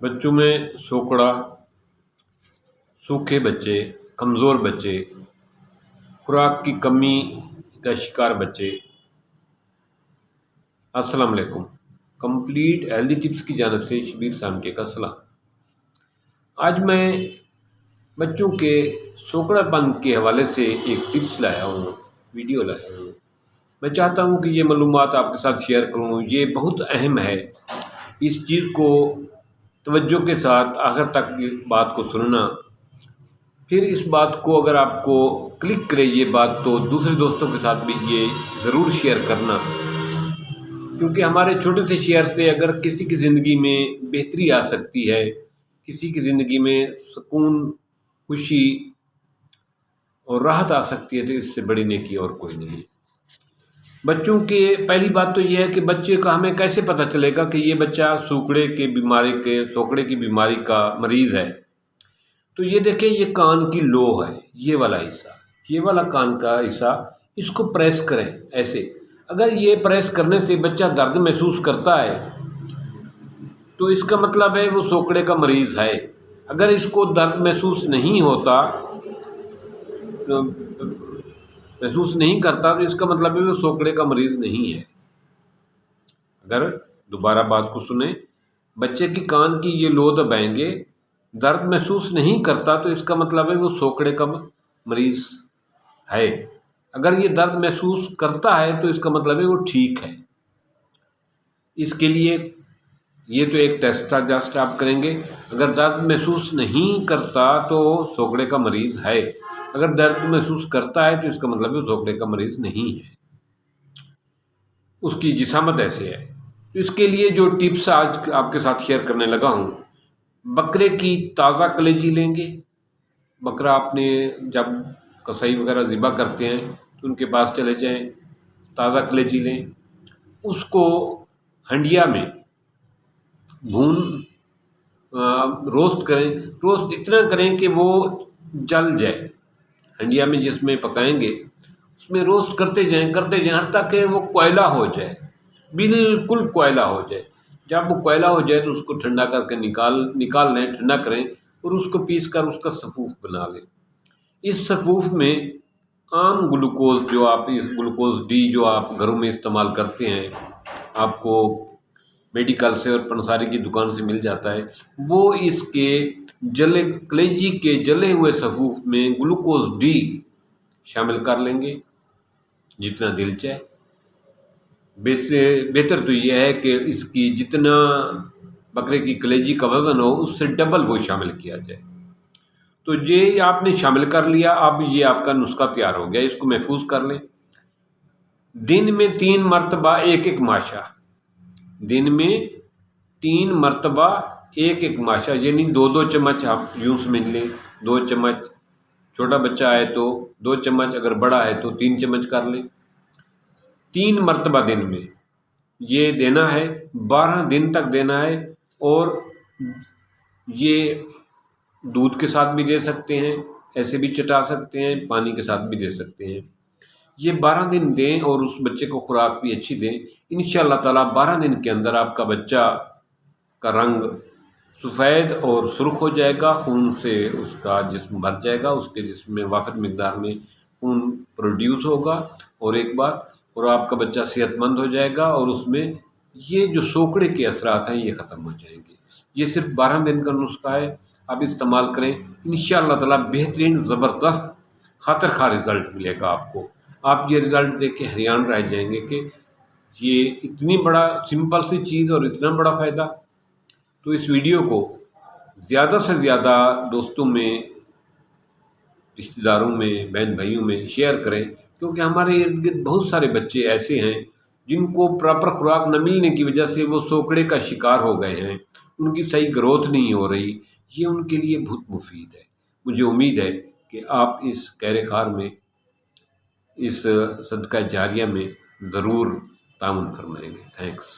بچوں میں سوکڑا، سوکھے بچے، کمزور بچے، خوراک کی کمی کا شکار بچے۔ السلام علیکم۔ کمپلیٹ ہیلدی ٹپس کی جانب سے شبیر سامٹے کا سلام۔ آج میں بچوں کے سوکڑا پن کے حوالے سے ایک ٹپس لایا ہوں، ویڈیو لایا ہوں۔ میں چاہتا ہوں کہ یہ معلومات آپ کے ساتھ شیئر کروں، یہ بہت اہم ہے۔ اس چیز کو توجہ کے ساتھ آخر تک بات کو سننا، پھر اس بات کو اگر آپ کو کلک کرے یہ بات تو دوسرے دوستوں کے ساتھ بھی یہ ضرور شیئر کرنا، کیونکہ ہمارے چھوٹے سے شیئر سے اگر کسی کی زندگی میں بہتری آ سکتی ہے، کسی کی زندگی میں سکون، خوشی اور راحت آ سکتی ہے، تو اس سے بڑی نیکی اور کوئی نہیں۔ بچوں کے پہلی بات تو یہ ہے کہ بچے کا ہمیں کیسے پتہ چلے گا کہ یہ بچہ سوکڑے کی بیماری کا مریض ہے؟ تو یہ دیکھیں، یہ کان کی لو ہے، یہ والا حصہ، یہ والا کان کا حصہ، اس کو پریس کریں ایسے۔ اگر یہ پریس کرنے سے بچہ درد محسوس کرتا ہے تو اس کا مطلب ہے وہ سوکڑے کا مریض ہے۔ اگر اس کو درد محسوس نہیں کرتا تو اس کا مطلب ہے وہ سوکڑے کا مریض نہیں ہے۔ اگر دوبارہ بات کو سنیں، بچے کی کان کی یہ لو دبائیں گے، درد محسوس نہیں کرتا تو اس کا مطلب ہے وہ سوکڑے کا مریض ہے۔ اگر یہ درد محسوس کرتا ہے تو اس کا مطلب ہے وہ ٹھیک ہے۔ اس کے لیے یہ تو ایک ٹیسٹ تھا، جسٹ آپ کریں گے۔ اگر درد محسوس نہیں کرتا تو سوکڑے کا مریض ہے، اگر درد محسوس کرتا ہے تو اس کا مطلب ہے وہ سوکڑے کا مریض نہیں ہے۔ اس کی جسامت ایسے ہے۔ اس کے لیے جو ٹپس آج آپ کے ساتھ شیئر کرنے لگا ہوں، بکرے کی تازہ کلیجی لیں گے۔ بکرا آپ نے جب کسائی وغیرہ ذبح کرتے ہیں تو ان کے پاس چلے جائیں، تازہ کلیجی لیں، اس کو ہنڈیا میں روسٹ کریں۔ روسٹ اتنا کریں کہ وہ جل جائے۔ ہنڈیا میں جس میں پکائیں گے اس میں روسٹ کرتے جائیں ہر تک کہ وہ کوئلہ ہو جائے، بالکل کوئلہ ہو جائے۔ جب وہ کوئلہ ہو جائے تو اس کو ٹھنڈا کر کے نکال لیں، ٹھنڈا کریں اور اس کو پیس کر اس کا سفوف بنا لیں۔ اس سفوف میں عام گلوکوز، جو آپ اس گلوکوز ڈی جو آپ گھروں میں استعمال کرتے ہیں، آپ کو میڈیکل سے اور پنساری کی دکان سے مل جاتا ہے، وہ اس کے کلیجی کے جلے ہوئے سفوف میں گلوکوز ڈی شامل کر لیں گے، جتنا دل چاہے۔ بہتر تو یہ ہے کہ اس کی جتنا بکرے کی کلیجی کا وزن ہو اس سے ڈبل وہ شامل کیا جائے۔ تو یہ آپ نے شامل کر لیا، اب یہ آپ کا نسخہ تیار ہو گیا، اس کو محفوظ کر لیں۔ دن میں 3 مرتبہ ایک ماشا، دن میں 3 مرتبہ ایک ماشا، یعنی 2 چمچ آپ یوں سمجھ لیں، 2 چمچ۔ چھوٹا بچہ ہے تو 2 چمچ، اگر بڑا ہے تو 3 چمچ کر لیں۔ 3 مرتبہ دن میں یہ دینا ہے، 12 دن تک دینا ہے۔ اور یہ دودھ کے ساتھ بھی دے سکتے ہیں، ایسے بھی چٹا سکتے ہیں، پانی کے ساتھ بھی دے سکتے ہیں۔ یہ 12 دن دیں اور اس بچے کو خوراک بھی اچھی دیں۔ انشاءاللہ تعالیٰ 12 دن کے اندر آپ کا بچہ کا رنگ سفید اور سرخ ہو جائے گا، خون سے اس کا جسم بھر جائے گا، اس کے جسم میں وافر مقدار میں خون پروڈیوس ہوگا، اور آپ کا بچہ صحت مند ہو جائے گا، اور اس میں یہ جو سوکڑے کے اثرات ہیں یہ ختم ہو جائیں گے۔ یہ صرف 12 دن کا نسخہ ہے، آپ استعمال کریں، انشاءاللہ تعالیٰ بہترین زبردست خاطر خواہ رزلٹ ملے گا آپ کو۔ آپ یہ رزلٹ دیکھ کے حیران رہ جائیں گے کہ یہ اتنی بڑا سمپل سی چیز اور اتنا بڑا فائدہ۔ تو اس ویڈیو کو زیادہ سے زیادہ دوستوں میں، رشتہ داروں میں، بہن بھائیوں میں شیئر کریں، کیونکہ ہمارے ارد گرد بہت سارے بچے ایسے ہیں جن کو پراپر خوراک نہ ملنے کی وجہ سے وہ سوکڑے کا شکار ہو گئے ہیں، ان کی صحیح گروتھ نہیں ہو رہی۔ یہ ان کے لیے بہت مفید ہے۔ مجھے امید ہے کہ آپ اس خیر خار میں، اس صدقہ جاریہ میں ضرور تعاون فرمائیں گے۔ تھینکس۔